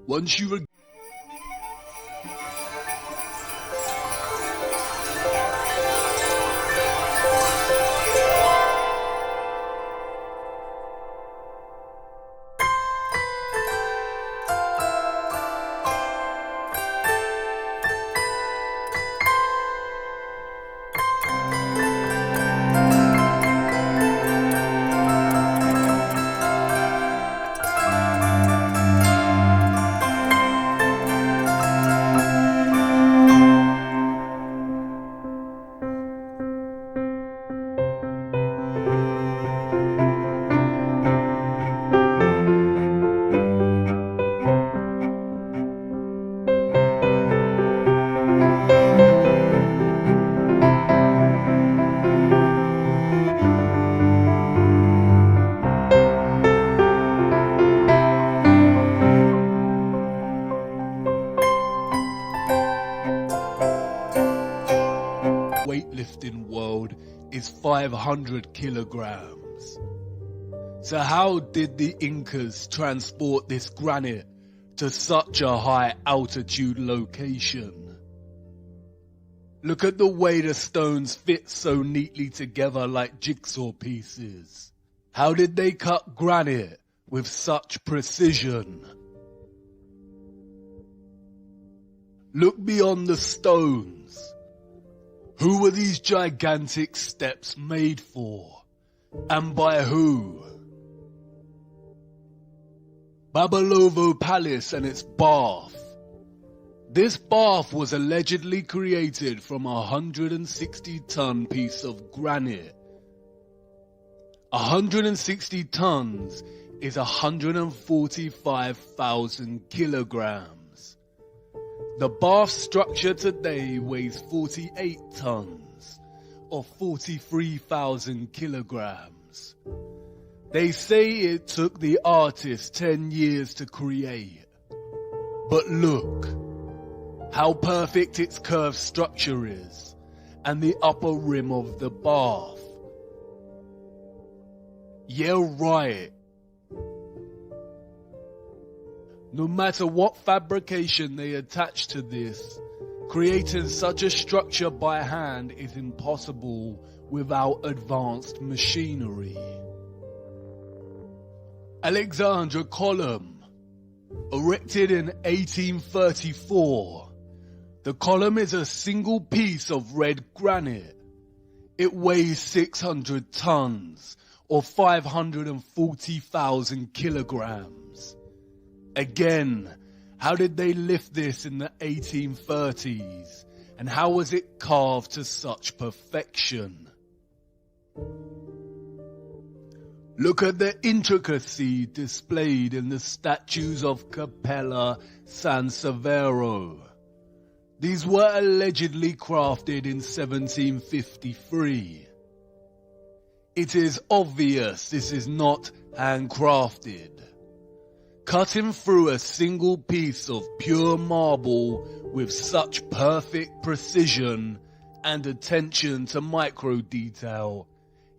Once you weightlifting world is 500 kilograms. So how did the Incas transport this granite to such a high altitude location? Look at the way the stones fit so neatly together like jigsaw pieces. How did they cut granite with such precision? Look beyond the stones. Who were these gigantic steps made for? And by who? Babelovo Palace and its bath. This bath was allegedly created from a 160-ton piece of granite. 160 tons is 145,000 kilograms. The bath structure today weighs 48 tons, or 43,000 kilograms. They say it took the artist 10 years to create. But look, how perfect its curved structure is, and the upper rim of the bath. Yeah, right. No matter what fabrication they attach to this, creating such a structure by hand is impossible without advanced machinery. Alexandra Column, erected in 1834. The column is a single piece of red granite. It weighs 600 tons, or 540,000 kilograms. Again, how did they lift this in the 1830s? And how was it carved to such perfection? Look at the intricacy displayed in the statues of Capella San Severo. These were allegedly crafted in 1753. It is obvious this is not handcrafted. Cutting through a single piece of pure marble with such perfect precision and attention to micro detail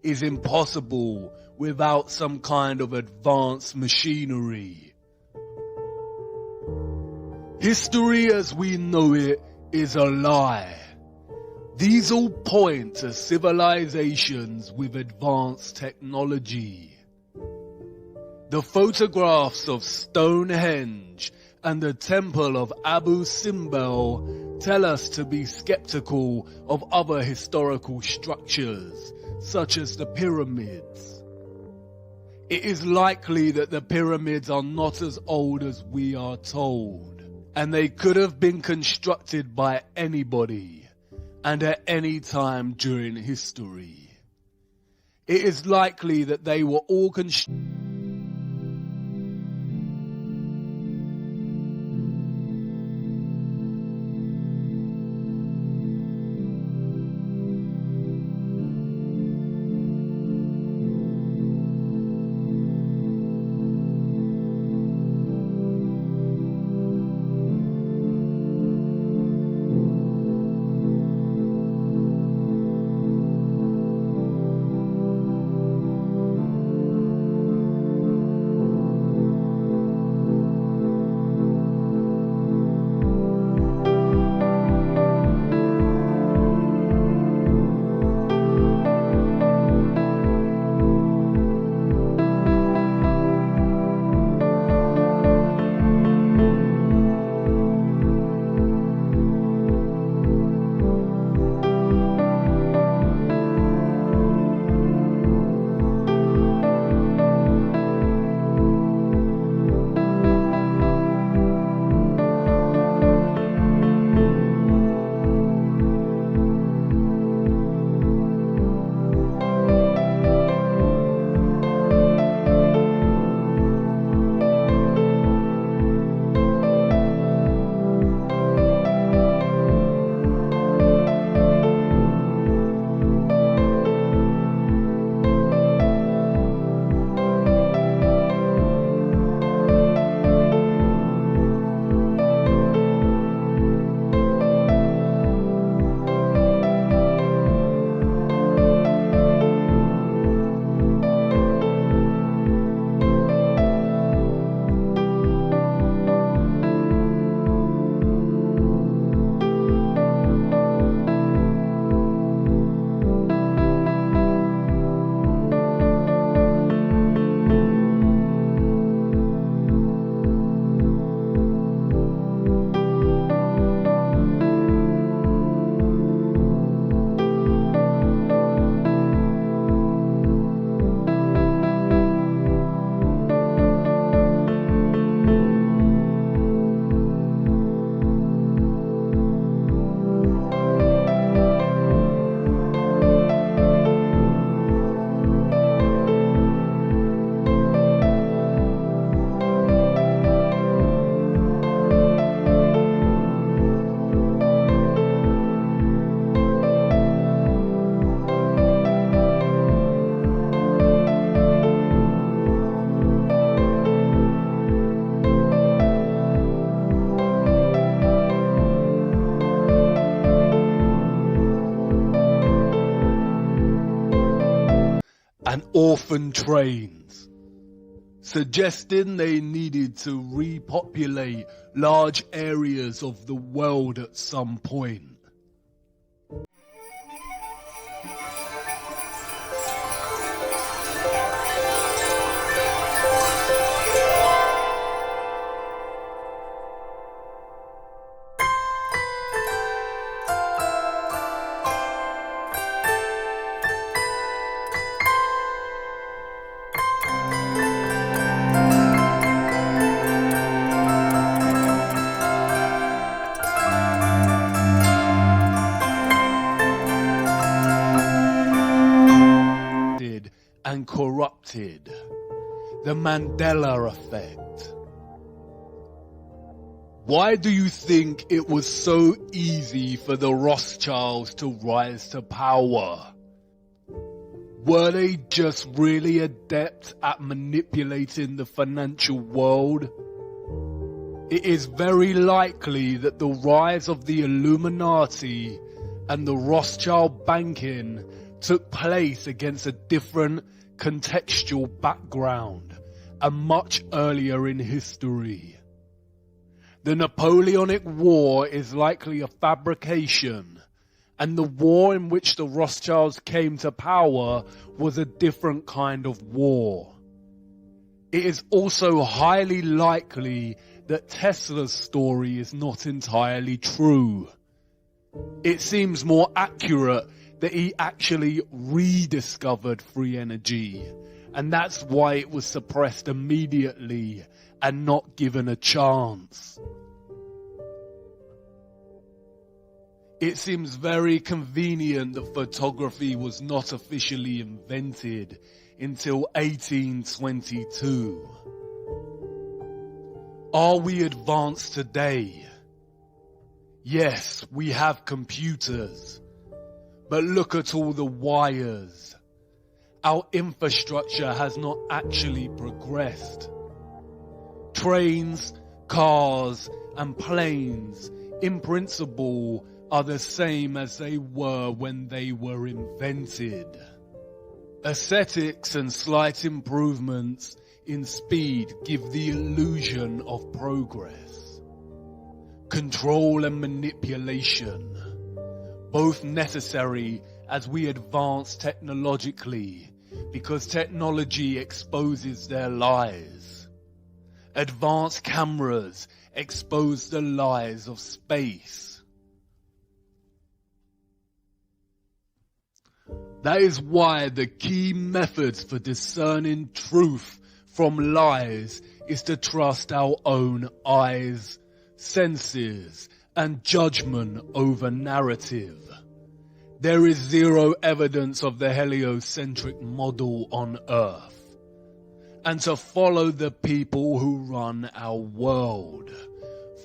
is impossible without some kind of advanced machinery. History as we know it is a lie. These all point to civilizations with advanced technology. The photographs of Stonehenge and the Temple of Abu Simbel tell us to be skeptical of other historical structures, such as the pyramids. It is likely that the pyramids are not as old as we are told, and they could have been constructed by anybody and at any time during history. It is likely that they were all constructed orphan trains, suggesting they needed to repopulate large areas of the world at some point. And corrupted. The Mandela effect. Why do you think it was so easy for the Rothschilds to rise to power? Were they just really adept at manipulating the financial world? It is very likely that the rise of the Illuminati and the Rothschild banking took place against a different contextual background and much earlier in history. The Napoleonic War is likely a fabrication, and the war in which the Rothschilds came to power was a different kind of war. It is also highly likely that Tesla's story is not entirely true. It seems more accurate that he actually rediscovered free energy, and that's why it was suppressed immediately and not given a chance. It seems very convenient that photography was not officially invented until 1822. Are we advanced today? Yes, we have computers. But look at all the wires. Our infrastructure has not actually progressed. Trains, cars, and planes, in principle, are the same as they were when they were invented. Aesthetics and slight improvements in speed give the illusion of progress. Control and manipulation, both necessary as we advance technologically, because technology exposes their lies. Advanced cameras expose the lies of space. That is why the key methods for discerning truth from lies is to trust our own eyes, senses, and judgment over narrative. There is zero evidence of the heliocentric model on Earth. And to follow the people who run our world,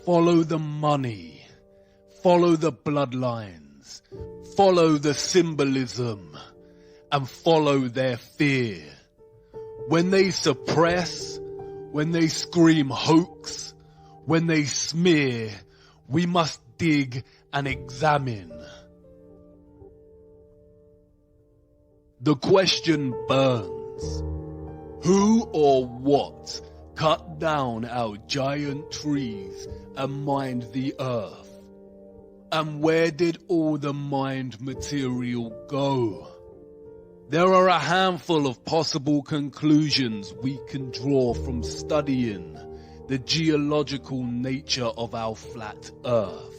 follow the money, follow the bloodlines, follow the symbolism, and follow their fear. When they suppress, when they scream hoax, when they smear, we must dig and examine. The question burns. Who or what cut down our giant trees and mined the earth? And where did all the mined material go? There are a handful of possible conclusions we can draw from studying the geological nature of our flat Earth.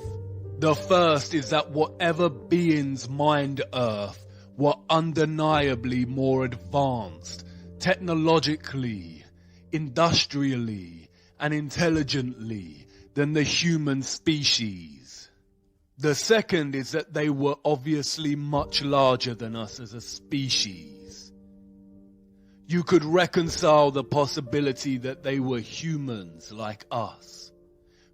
The first is that whatever beings mined Earth were undeniably more advanced, technologically, industrially, and intelligently than the human species. The second is that they were obviously much larger than us as a species. You could reconcile the possibility that they were humans like us,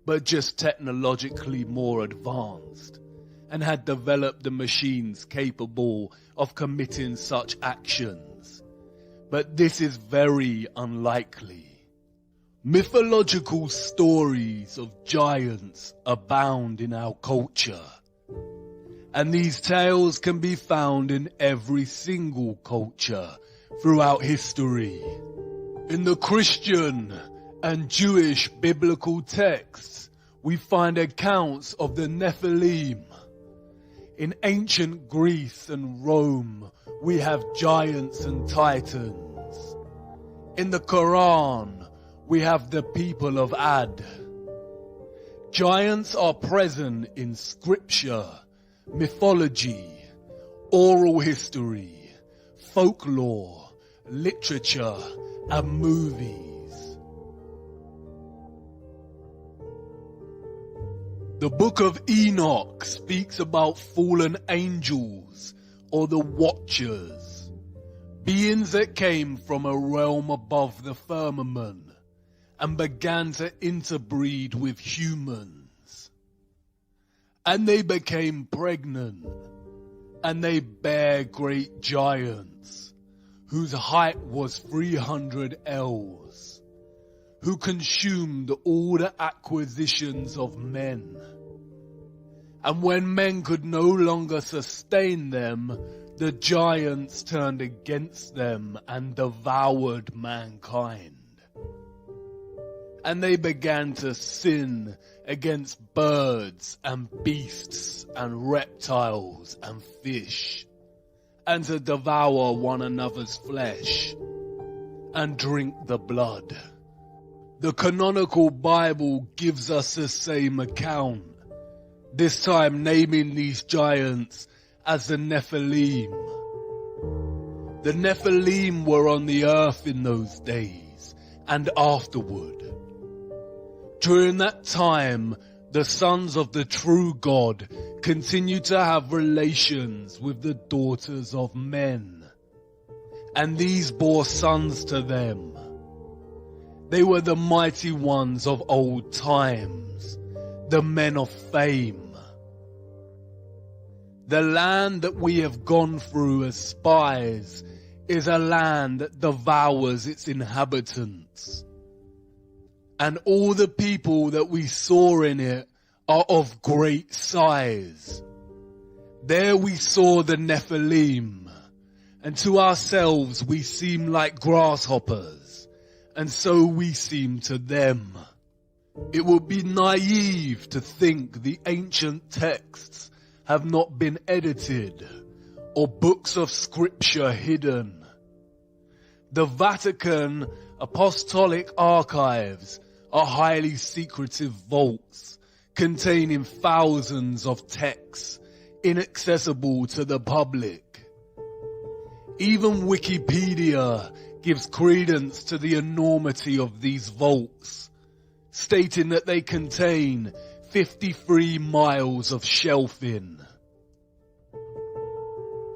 but just technologically more advanced, and had developed the machines capable of committing such actions. But this is very unlikely. Mythological stories of giants abound in our culture, and these tales can be found in every single culture throughout history. In the Christian and Jewish biblical texts, we find accounts of the Nephilim. In ancient Greece and Rome, we have giants and titans. In the Quran, we have the people of Ad. Giants are present in scripture, mythology, oral history, folklore, literature, and movies. The Book of Enoch speaks about fallen angels, or the Watchers, beings that came from a realm above the firmament and began to interbreed with humans. And they became pregnant, and they bare great giants, whose height was 300 ells, who consumed all the acquisitions of men. And when men could no longer sustain them, the giants turned against them and devoured mankind. And they began to sin against birds and beasts and reptiles and fish, and to devour one another's flesh and drink the blood. The canonical Bible gives us the same account, this time naming these giants as the Nephilim. The Nephilim were on the earth in those days and afterward. During that time, the sons of the true God continued to have relations with the daughters of men, and these bore sons to them. They were the mighty ones of old times, the men of fame. The land that we have gone through as spies is a land that devours its inhabitants. And all the people that we saw in it are of great size. There we saw the Nephilim, and to ourselves we seem like grasshoppers, and so we seem to them. It would be naive to think the ancient texts have not been edited, or books of scripture hidden. The Vatican Apostolic Archives are highly secretive vaults containing thousands of texts inaccessible to the public. Even Wikipedia gives credence to the enormity of these vaults, stating that they contain 53 miles of shelving.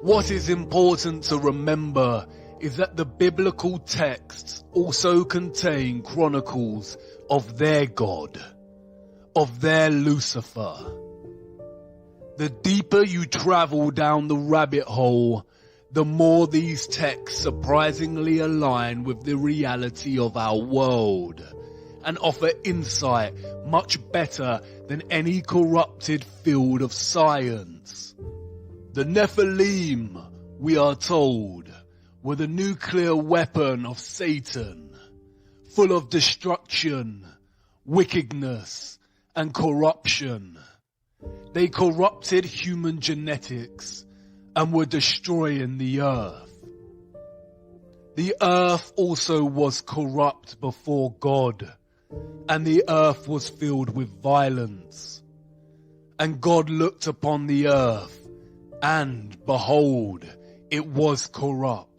What is important to remember is that the biblical texts also contain chronicles of their God, of their Lucifer. The deeper you travel down the rabbit hole, the more these texts surprisingly align with the reality of our world and offer insight much better than any corrupted field of science. The Nephilim, we are told, were the nuclear weapon of Satan, full of destruction, wickedness, and corruption. They corrupted human genetics and were destroying the earth. The earth also was corrupt before God, and the earth was filled with violence. And God looked upon the earth, and behold, it was corrupt.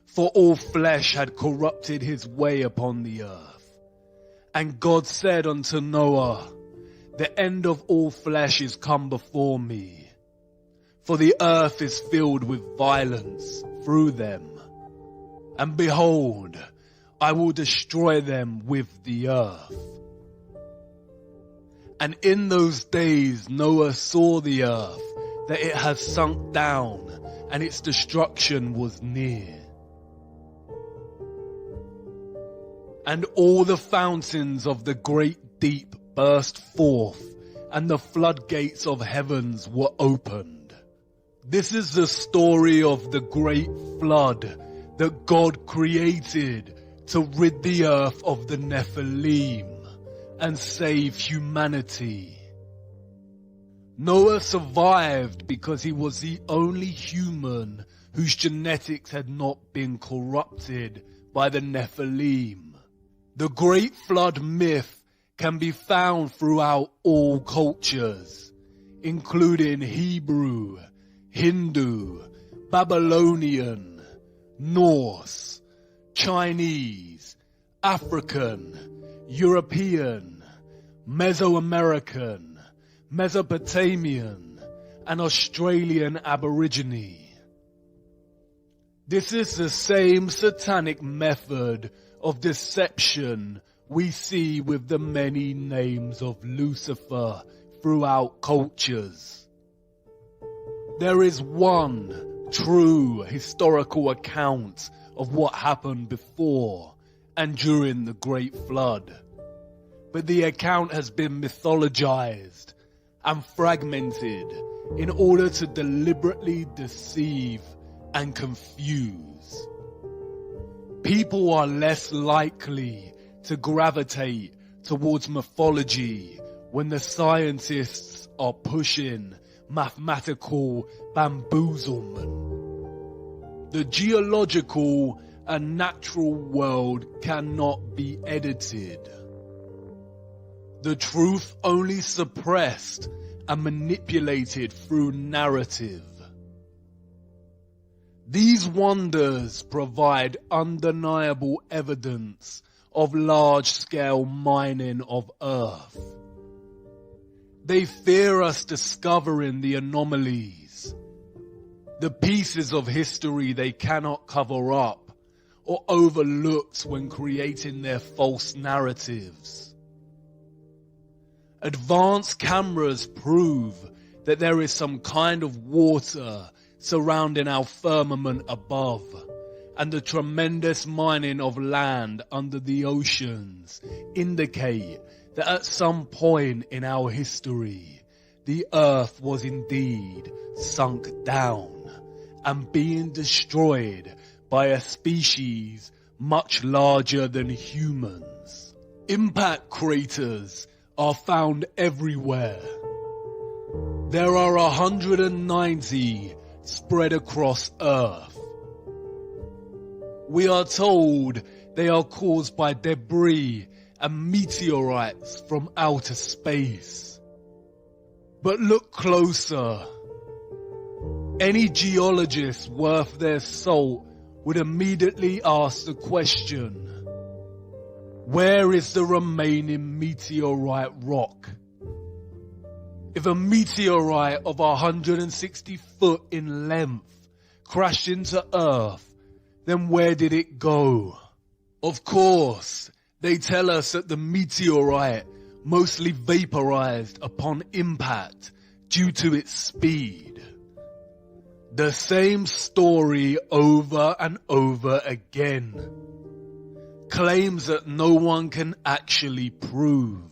For all flesh had corrupted his way upon the earth. And God said unto Noah, the end of all flesh is come before me, for the earth is filled with violence through them. And behold, I will destroy them with the earth. And in those days Noah saw the earth, that it had sunk down, and its destruction was near. And all the fountains of the great deep burst forth, and the floodgates of heavens were opened. This is the story of the great flood that God created to rid the earth of the Nephilim and save humanity. Noah survived because he was the only human whose genetics had not been corrupted by the Nephilim. The Great Flood myth can be found throughout all cultures, including Hebrew, Hindu, Babylonian, Norse, Chinese, African, European, Mesoamerican, Mesopotamian, and Australian Aborigine. This is the same satanic method of deception we see with the many names of Lucifer throughout cultures. There is one true historical account of what happened before and during the Great Flood, but the account has been mythologized and fragmented in order to deliberately deceive and confuse. People are less likely to gravitate towards mythology when the scientists are pushing mathematical bamboozlement. The geological and natural world cannot be edited. The truth only suppressed and manipulated through narrative. These wonders provide undeniable evidence of large-scale mining of Earth. They fear us discovering the anomalies, the pieces of history they cannot cover up or overlooked when creating their false narratives. Advanced cameras prove that there is some kind of water surrounding our firmament above, and the tremendous mining of land under the oceans indicate that at some point in our history, the earth was indeed sunk down and being destroyed by a species much larger than humans. Impact craters are found everywhere. There are 190 spread across Earth. We are told they are caused by debris and meteorites from outer space. But look closer. Any geologist worth their salt would immediately ask the question, where is the remaining meteorite rock? If a meteorite of 160 foot in length crashed into Earth, then where did it go? Of course, they tell us that the meteorite mostly vaporized upon impact due to its speed. The same story over and over again. Claims that no one can actually prove.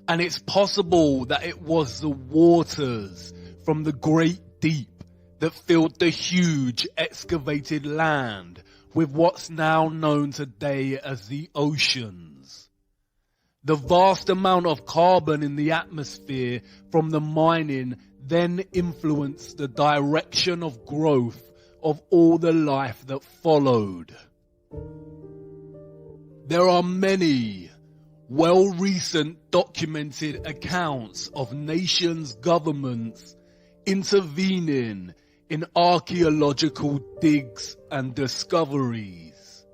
And it's possible that it was the waters from the great deep that filled the huge excavated land with what's now known today as the oceans. The vast amount of carbon in the atmosphere from the mining then influenced the direction of growth of all the life that followed. There are many recent documented accounts of nations' governments intervening in archaeological digs and discoveries.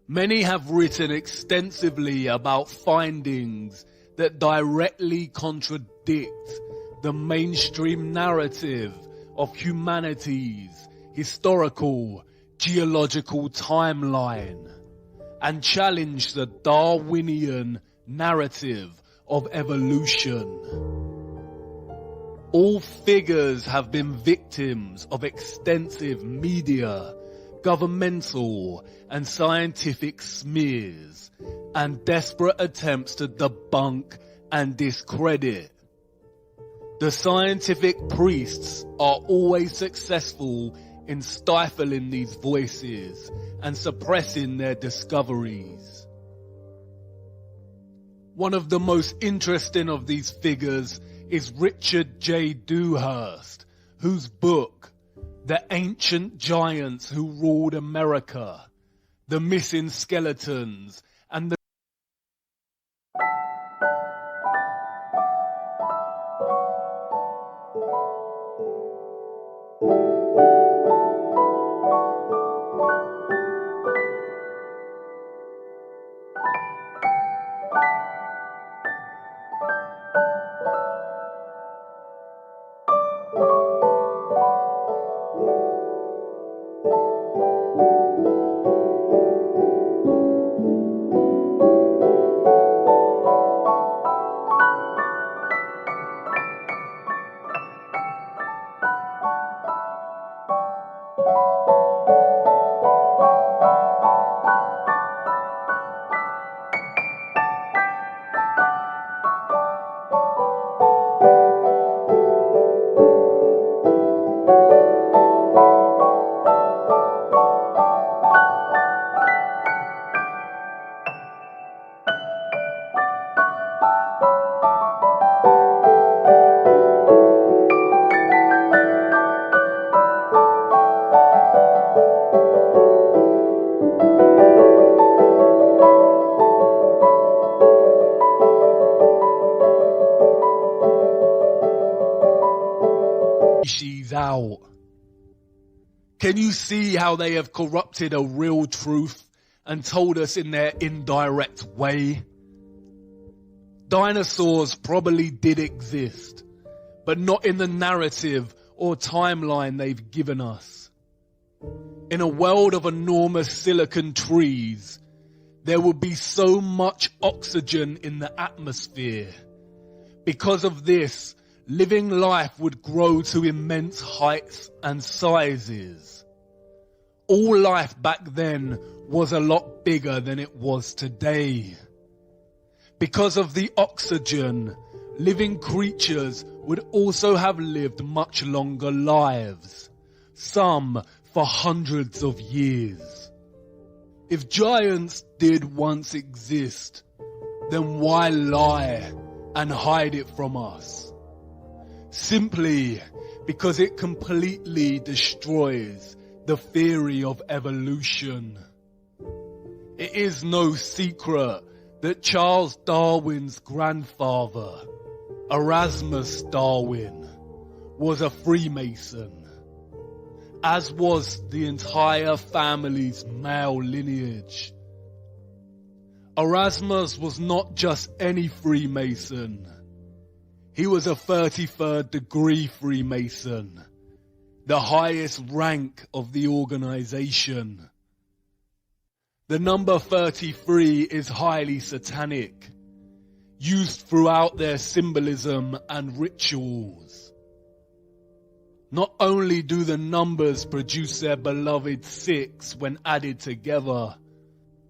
Many have written extensively about findings that directly contradict the mainstream narrative of humanity's historical geological timeline and challenge the Darwinian narrative of evolution. All figures have been victims of extensive media, governmental and scientific smears and desperate attempts to debunk and discredit. The scientific priests are always successful in stifling these voices and suppressing their discoveries. One of the most interesting of these figures is Richard J. Dewhurst, whose book, The Ancient Giants Who Ruled America, The Missing Skeletons, and the species out. Can you see how they have corrupted a real truth and told us in their indirect way? Dinosaurs probably did exist, but not in the narrative or timeline they've given us. In a world of enormous silicon trees, there would be so much oxygen in the atmosphere. Because of this, living life would grow to immense heights and sizes. All life back then was a lot bigger than it was today. Because of the oxygen, living creatures would also have lived much longer lives, some for hundreds of years. If giants did once exist, then why lie and hide it from us? Simply because it completely destroys the theory of evolution. It is no secret that Charles Darwin's grandfather, Erasmus Darwin, was a Freemason, as was the entire family's male lineage. Erasmus was not just any Freemason. He was a 33rd degree Freemason, the highest rank of the organization. The number 33 is highly satanic, used throughout their symbolism and rituals. Not only do the numbers produce their beloved 6 when added together,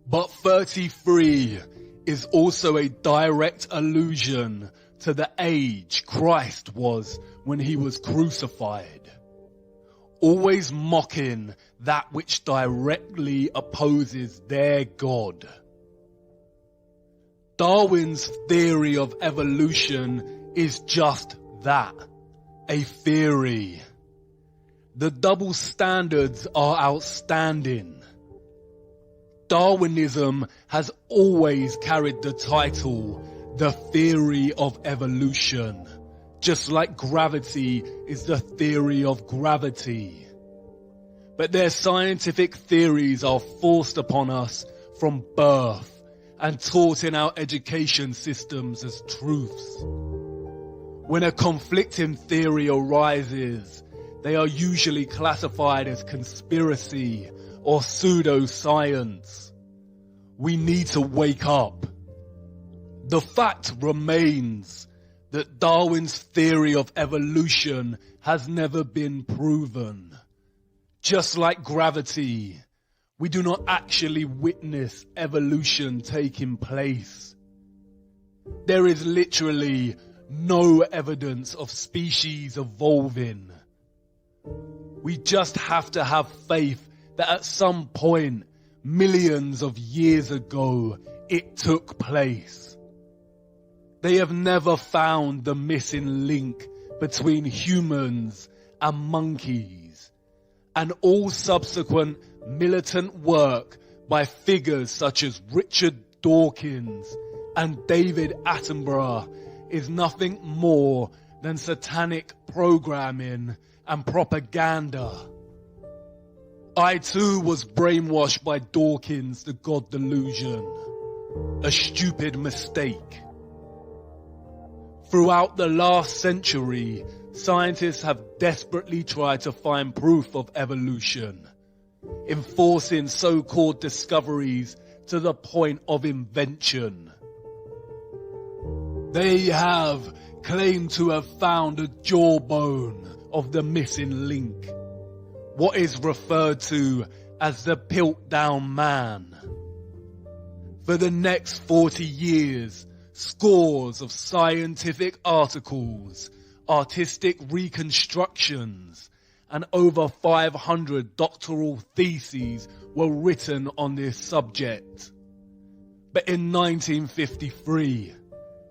but 33 is also a direct allusion to the age Christ was when he was crucified, always mocking that which directly opposes their God. Darwin's theory of evolution is just that, a theory. The double standards are outstanding. Darwinism has always carried the title, the theory of evolution, just like gravity is the theory of gravity. But their scientific theories are forced upon us from birth and taught in our education systems as truths. When a conflicting theory arises, they are usually classified as conspiracy or pseudoscience. We need to wake up. The fact remains that Darwin's theory of evolution has never been proven. Just like gravity, we do not actually witness evolution taking place. There is literally no evidence of species evolving. We just have to have faith that at some point, millions of years ago, it took place. They have never found the missing link between humans and monkeys, and all subsequent militant work by figures such as Richard Dawkins and David Attenborough is nothing more than satanic programming and propaganda. I too was brainwashed by Dawkins' The God Delusion, a stupid mistake. Throughout the last century, scientists have desperately tried to find proof of evolution, enforcing so-called discoveries to the point of invention. They have claimed to have found a jawbone of the missing link, what is referred to as the Piltdown Man. For the next 40 years, scores of scientific articles, artistic reconstructions, and over 500 doctoral theses were written on this subject. But in 1953,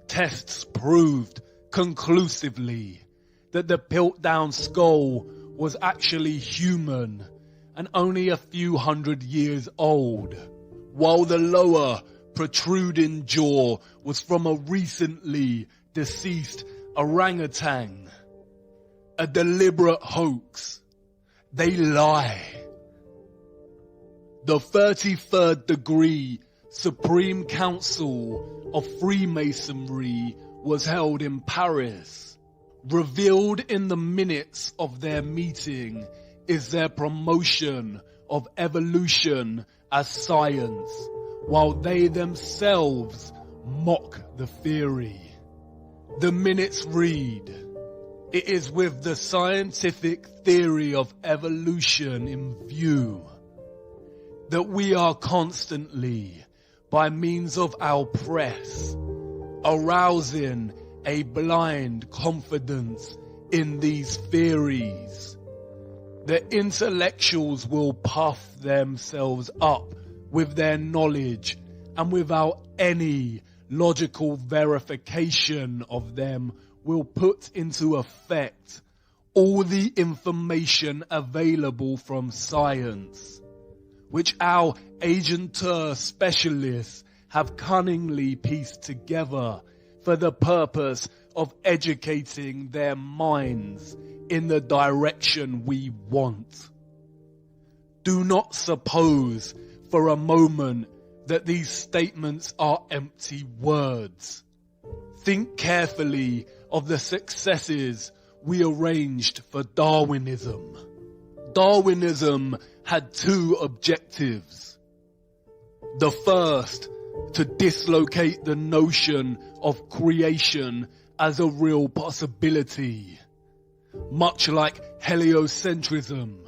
tests proved conclusively that the Piltdown skull was actually human and only a few hundred years old, while the lower protruding jaw was from a recently deceased orangutan. A deliberate hoax. They lie. The 33rd degree Supreme Council of Freemasonry was held in Paris. Revealed in the minutes of their meeting is their promotion of evolution as science, while they themselves mock the theory. The minutes read, "It is with the scientific theory of evolution in view that we are constantly, by means of our press, arousing a blind confidence in these theories. The intellectuals will puff themselves up with their knowledge and without any logical verification of them will put into effect all the information available from science, which our agenteur specialists have cunningly pieced together for the purpose of educating their minds in the direction we want. Do not suppose for a moment that these statements are empty words. Think carefully of the successes we arranged for Darwinism. Darwinism had two objectives. The first, to dislocate the notion of creation as a real possibility, much like heliocentrism.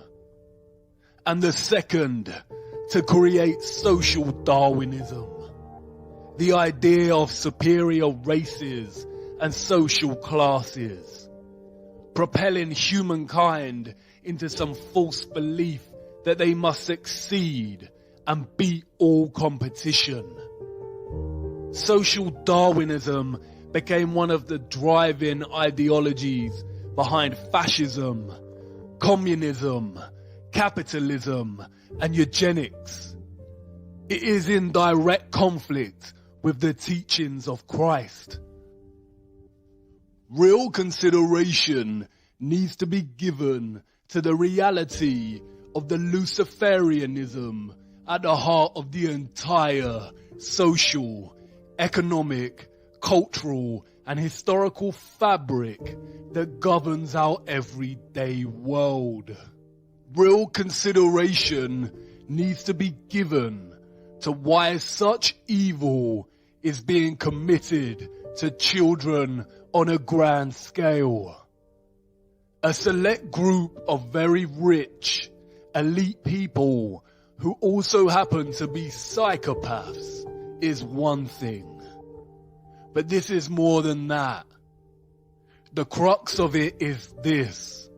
And the second, to create social Darwinism, the idea of superior races and social classes, propelling humankind into some false belief that they must succeed and beat all competition. Social Darwinism became one of the driving ideologies behind fascism, communism, capitalism, and eugenics. It is in direct conflict with the teachings of Christ. Real consideration needs to be given to the reality of the Luciferianism at the heart of the entire social, economic, cultural, and historical fabric that governs our everyday world. Real consideration needs to be given to why such evil is being committed to children on a grand scale. A select group of very rich, elite people who also happen to be psychopaths is one thing. But this is more than that. The crux of it is this: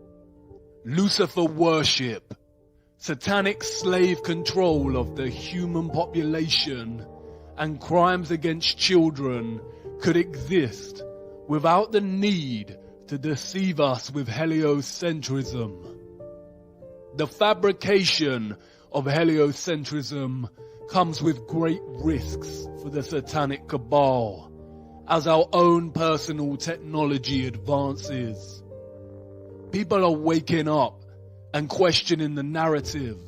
Lucifer worship, satanic slave control of the human population, and crimes against children could exist without the need to deceive us with heliocentrism. The fabrication of heliocentrism comes with great risks for the satanic cabal as our own personal technology advances. People are waking up and questioning the narrative.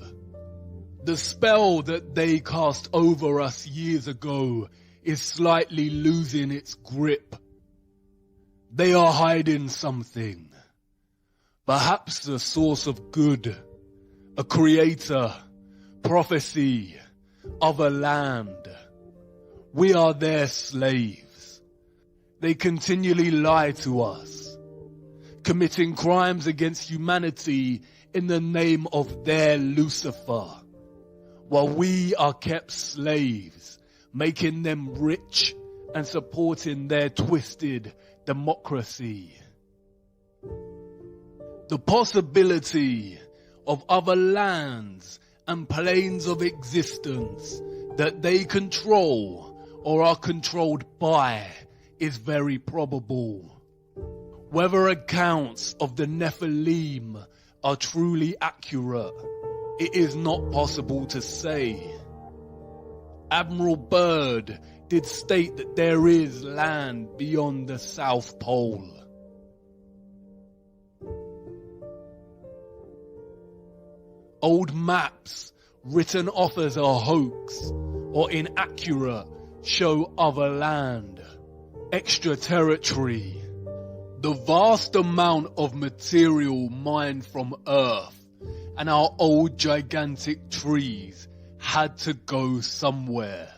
The spell that they cast over us years ago is slightly losing its grip. They are hiding something. Perhaps the source of good, a creator, prophecy, of a land. We are their slaves. They continually lie to us, committing crimes against humanity in the name of their Lucifer, while we are kept slaves, making them rich and supporting their twisted democracy. The possibility of other lands and planes of existence that they control or are controlled by is very probable. Whether accounts of the Nephilim are truly accurate, it is not possible to say. Admiral Byrd did state that there is land beyond the South Pole. Old maps written off as a hoax or inaccurate show other land, extra territory. The vast amount of material mined from Earth and our old gigantic trees had to go somewhere.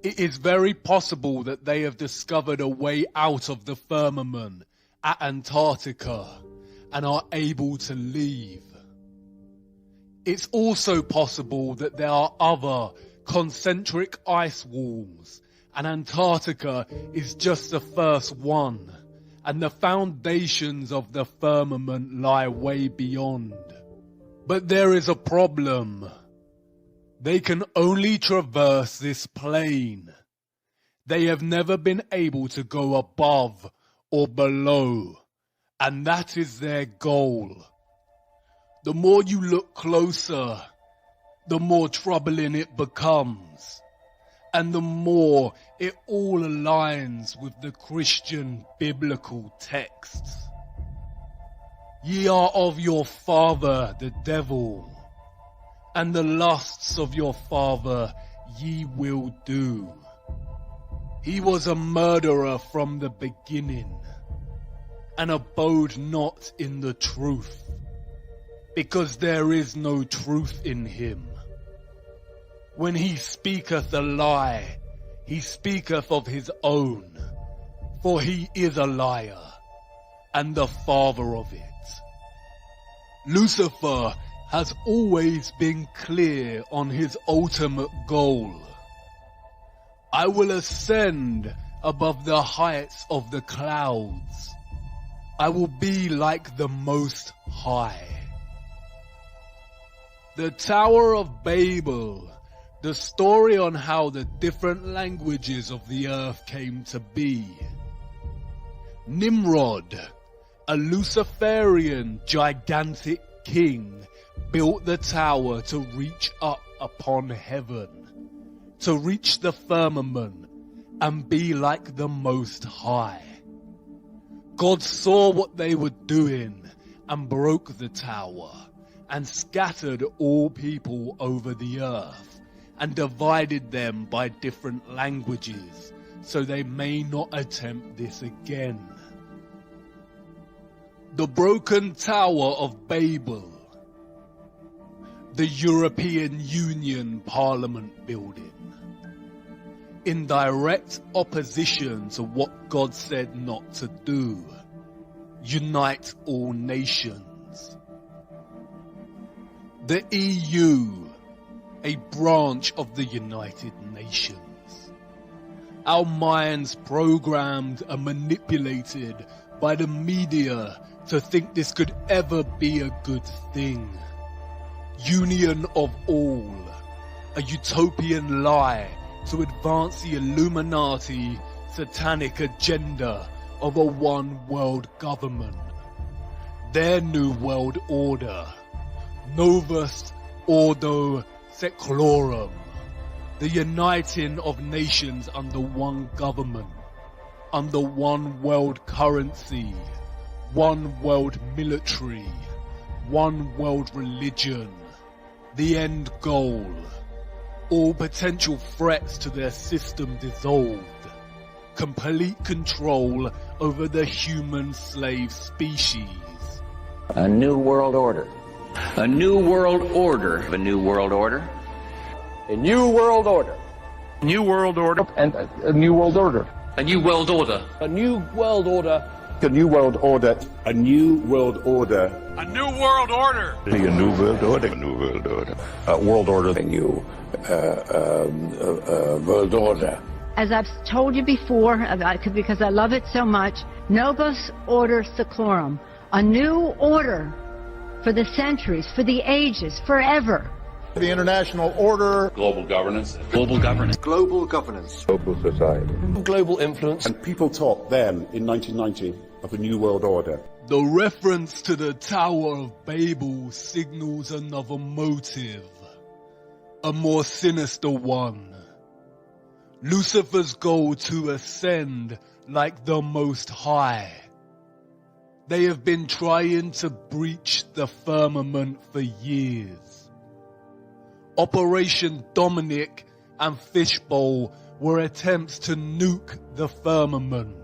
It is very possible that they have discovered a way out of the firmament at Antarctica and are able to leave. It's also possible that there are other concentric ice walls, and Antarctica is just the first one, and the foundations of the firmament lie way beyond. But there is a problem. They can only traverse this plane. They have never been able to go above or below, and that is their goal. The more you look closer, the more troubling it becomes, and the more it all aligns with the Christian biblical texts. Ye are of your father the devil, and the lusts of your father ye will do. He was a murderer from the beginning, and abode not in the truth, because there is no truth in him. When he speaketh a lie, he speaketh of his own, for he is a liar, and the father of it. Lucifer has always been clear on his ultimate goal. I will ascend above the heights of the clouds. I will be like the Most High. The Tower of Babel, the story on how the different languages of the earth came to be. Nimrod, a Luciferian gigantic king, built the tower to reach up upon heaven, to reach the firmament and be like the Most High. God saw what they were doing and broke the tower and scattered all people over the earth and divided them by different languages so they may not attempt this again. The broken Tower of Babel, the European Union Parliament building, in direct opposition to what God said not to do, unite all nations. The EU, a branch of the United Nations. Our minds programmed and manipulated by the media to think this could ever be a good thing. Union of all, a utopian lie to advance the Illuminati satanic agenda of a one world government. Their new world order, Novus Ordo Seclorum, the uniting of nations under one government, under one world currency, one world military, one world religion, the end goal, all potential threats to their system dissolved, complete control over the human slave species. A new world order. A new world order. A new world order. A new world order. New world order. And a new world order. A new world order. A new world order. A new world order. A new world order. A new world order. A new world order. A new world order. World order. A new world order. As I've told you before, because I love it so much, Novus Ordo Seclorum, a new order for the centuries, for the ages, forever. The international order. Global governance. Global governance. Global governance. Global society. Global influence. And people talked then, in 1990, of a new world order. The reference to the Tower of Babel signals another motive, a more sinister one. Lucifer's goal to ascend like the Most High. They have been trying to breach the firmament for years. Operation Dominic and Fishbowl were attempts to nuke the firmament.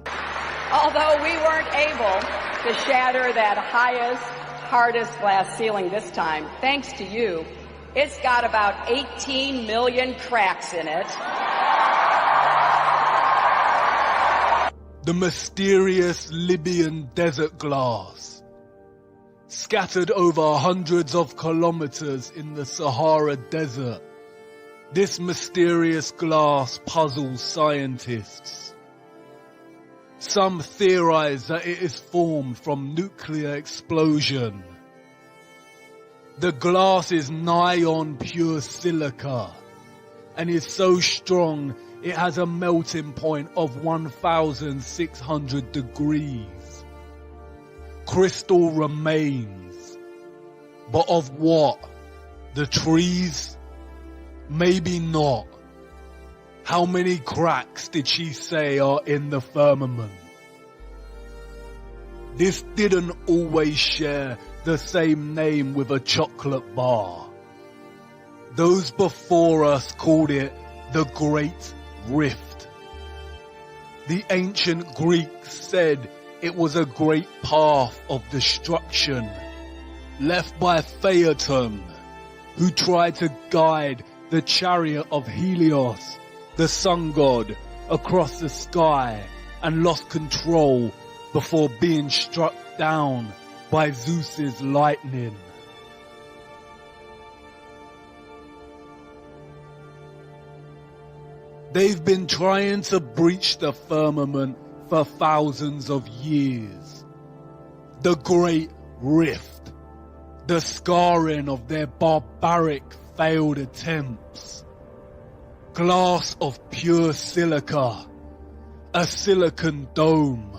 Although we weren't able to shatter that highest, hardest glass ceiling this time, thanks to you, it's got about 18 million cracks in it. The mysterious Libyan desert glass, scattered over hundreds of kilometers in the Sahara Desert. This mysterious glass puzzles scientists. Some theorize that it is formed from nuclear explosion. The glass is nigh on pure silica and is so strong it has a melting point of 1,600 degrees. Crystal remains. But of what? The trees? Maybe not. How many cracks did she say are in the firmament? This didn't always share the same name with a chocolate bar. Those before us called it the Great Rift. The ancient Greeks said it was a great path of destruction left by Phaeton, who tried to guide the chariot of Helios, the sun god, across the sky and lost control before being struck down by Zeus's lightning. They've been trying to breach the firmament for thousands of years. The Great Rift, the scarring of their barbaric failed attempts. Glass of pure silica, a silicon dome,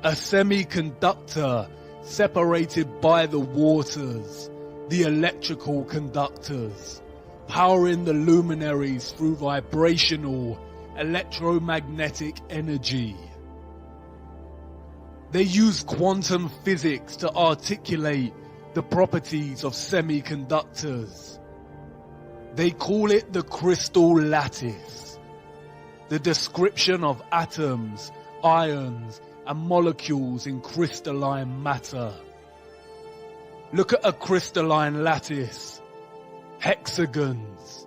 a semiconductor separated by the waters, the electrical conductors, powering the luminaries through vibrational electromagnetic energy. They use quantum physics to articulate the properties of semiconductors. They call it the crystal lattice, the description of atoms, ions, and molecules in crystalline matter. Look at a crystalline lattice, hexagons.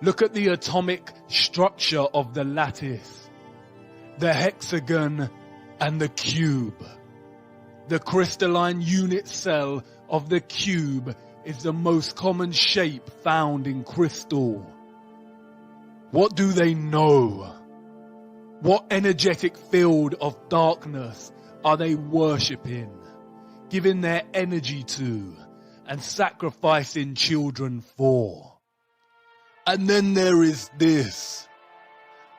Look at the atomic structure of the lattice, the hexagon and the cube. The crystalline unit cell of the cube is the most common shape found in crystal. What do they know? What energetic field of darkness are they worshipping, giving their energy to, and sacrificing children for? And then there is this.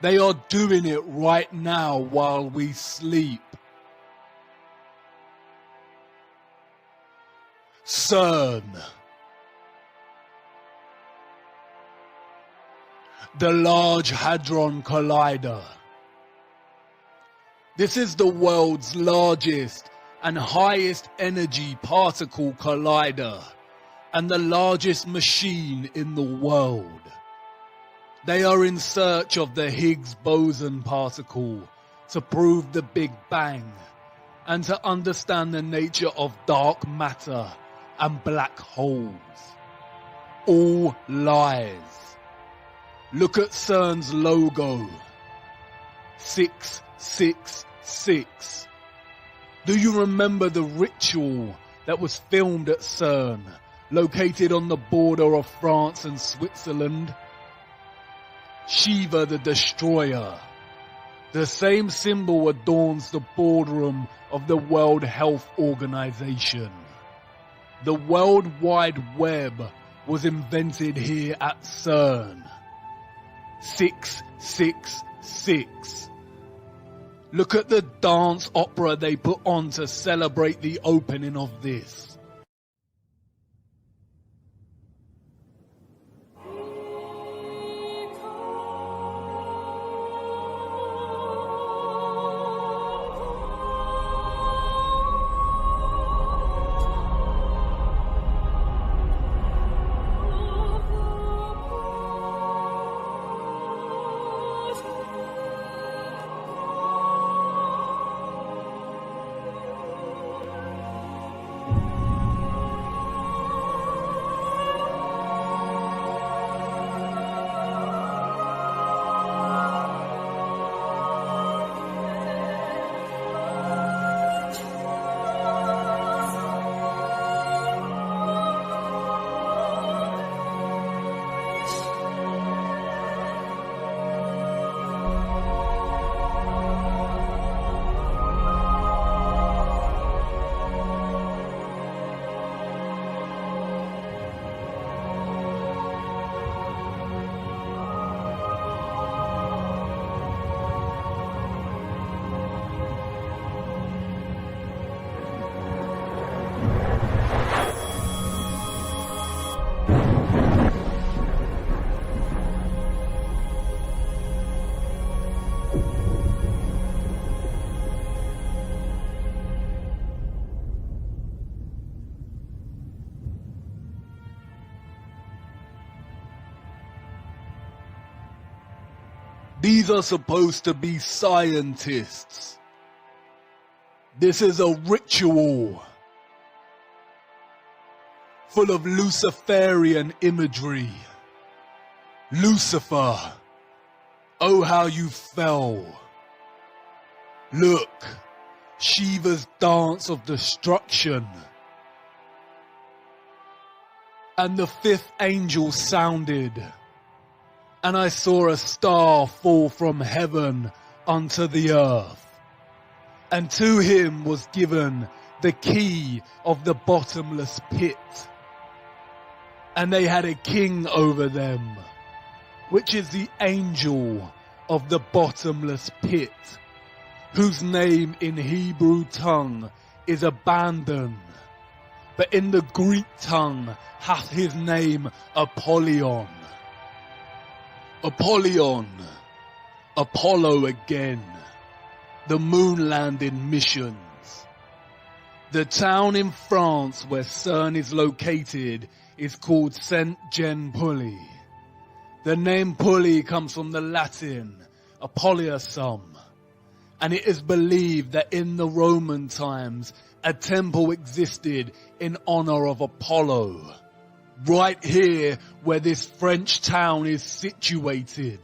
They are doing it right now while we sleep. CERN. The Large Hadron Collider. This is the world's largest and highest energy particle collider and the largest machine in the world. They are in search of the Higgs boson particle to prove the Big Bang and to understand the nature of dark matter and black holes. All lies. Look at CERN's logo. 666. Do you remember the ritual that was filmed at CERN, located on the border of France and Switzerland? Shiva the Destroyer. The same symbol adorns the boardroom of the World Health Organization. The World Wide Web was invented here at CERN. 666. Look at the dance opera they put on to celebrate the opening of this. These are supposed to be scientists. This is a ritual full of Luciferian imagery. Lucifer, oh how you fell. Look, Shiva's dance of destruction. And the fifth angel sounded, And I saw a star fall from heaven unto the earth, and to him was given the key of the bottomless pit. And they had a king over them, which is the angel of the bottomless pit, whose name in Hebrew tongue is Abandon, but in the Greek tongue hath his name Apollyon. Apollyon, Apollo again, the moon landing missions. The town in France where CERN is located is called Saint-Jean-Pully. The name Pully comes from the Latin Apolliasum, and it is believed that in the Roman times a temple existed in honor of Apollo, right here where this French town is situated.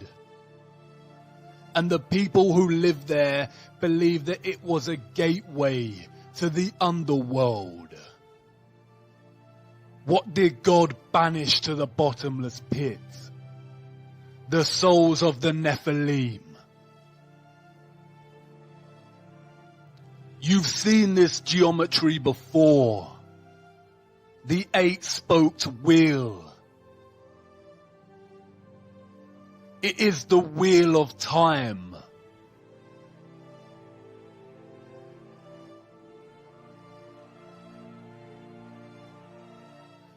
And the people who live there believe that it was a gateway to the underworld. What did God banish to the bottomless pit? The souls of the Nephilim. You've seen this geometry before. The 8-spoked wheel. It is the wheel of time.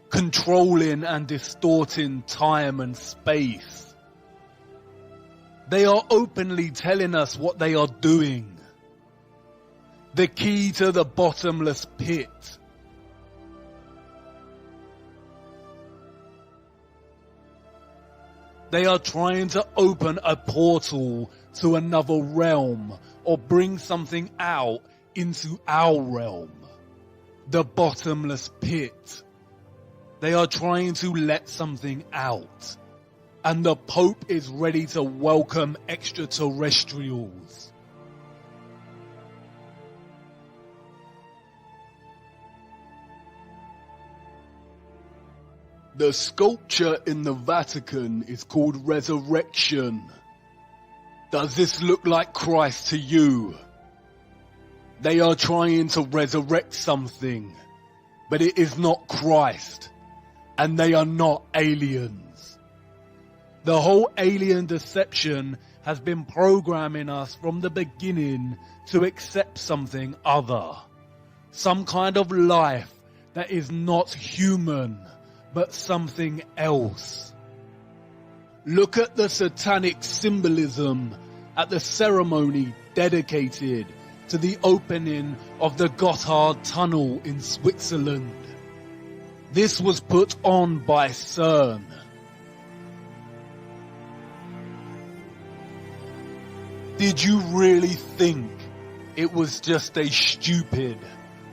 Controlling and distorting time and space. They are openly telling us what they are doing. The key to the bottomless pit. They are trying to open a portal to another realm or bring something out into our realm. The bottomless pit. They are trying to let something out. And the Pope is ready to welcome extraterrestrials. The sculpture in the Vatican is called Resurrection. Does this look like Christ to you? They are trying to resurrect something, but it is not Christ, and they are not aliens. The whole alien deception has been programming us from the beginning to accept something other. Some kind of life that is not human, but something else. Look at the satanic symbolism at the ceremony dedicated to the opening of the Gotthard Tunnel in Switzerland. This was put on by CERN. Did you really think it was just a stupid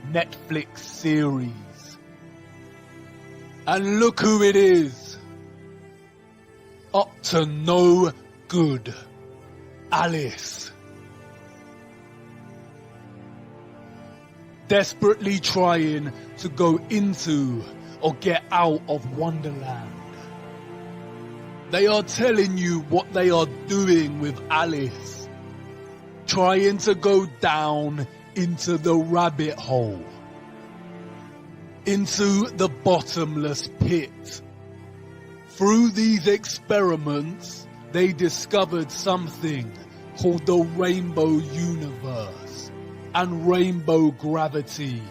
Netflix series? And look who it is. Up to no good. Alice. Desperately trying to go into or get out of Wonderland. They are telling you what they are doing with Alice. Trying to go down into the rabbit hole. Into the bottomless pit. Through these experiments, they discovered something called the rainbow universe and rainbow gravity.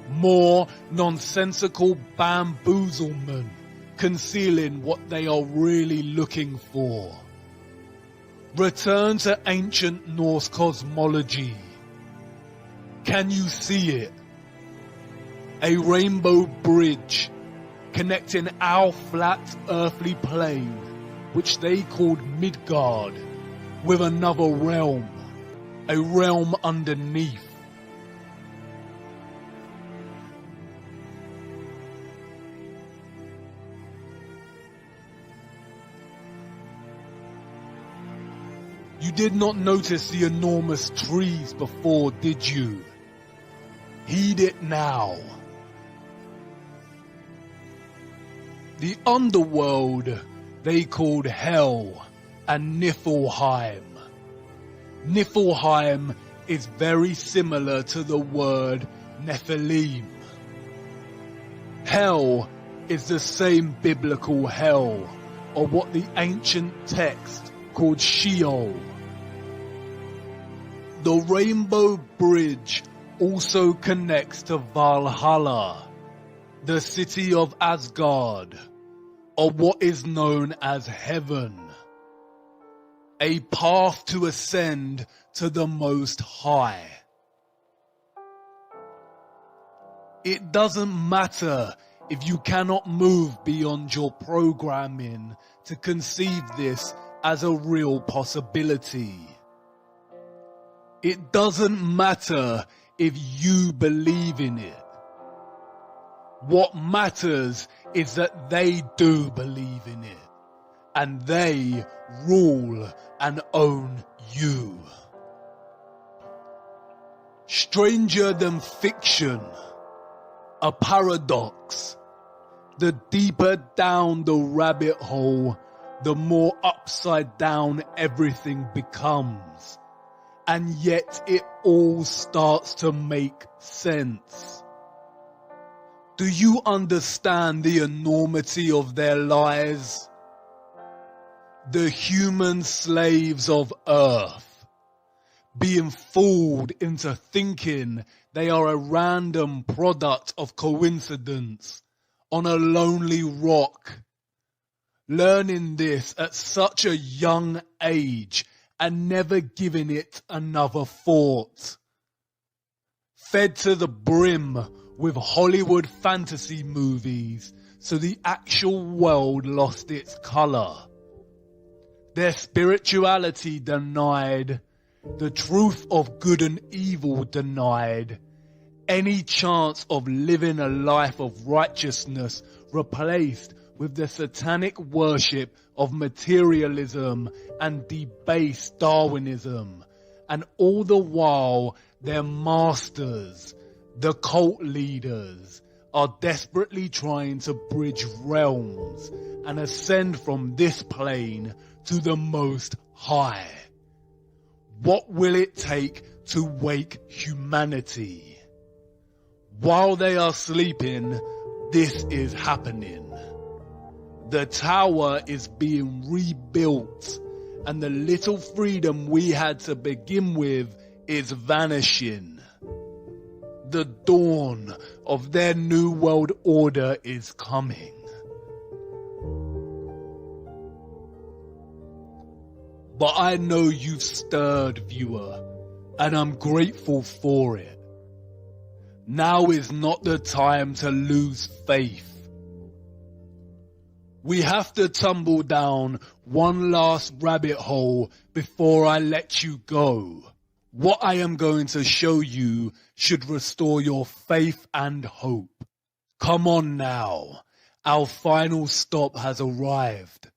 More nonsensical bamboozlement concealing what they are really looking for. Return to ancient Norse cosmology. Can you see it? A rainbow bridge connecting our flat earthly plane, which they called Midgard, with another realm, a realm underneath. You did not notice the enormous trees before, did you? Heed it now. The underworld they called Hell and Niflheim. Niflheim is very similar to the word Nephilim. Hell is the same biblical hell, or what the ancient text called Sheol. The Rainbow Bridge also connects to Valhalla, the city of Asgard, or what is known as heaven, a path to ascend to the Most High. It doesn't matter if you cannot move beyond your programming to conceive this as a real possibility. It doesn't matter if you believe in it. What matters is that they do believe in it, and they rule and own you. Stranger than fiction, a paradox. The deeper down the rabbit hole, the more upside down everything becomes. And yet it all starts to make sense. Do you understand the enormity of their lies? The human slaves of Earth, being fooled into thinking they are a random product of coincidence on a lonely rock. Learning this at such a young age and never giving it another thought. Fed to the brim with Hollywood fantasy movies, so the actual world lost its color. Their spirituality denied, the truth of good and evil denied, any chance of living a life of righteousness replaced with the satanic worship of materialism and debased Darwinism, and all the while their masters, the cult leaders, are desperately trying to bridge realms and ascend from this plane to the Most High. What will it take to wake humanity? While they are sleeping, this is happening. The tower is being rebuilt, and the little freedom we had to begin with is vanishing. The dawn of their new world order is coming. But I know you've stirred, viewer, and I'm grateful for it. Now is not the time to lose faith. We have to tumble down one last rabbit hole before I let you go. What I am going to show you should restore your faith and hope. Come on now, our final stop has arrived.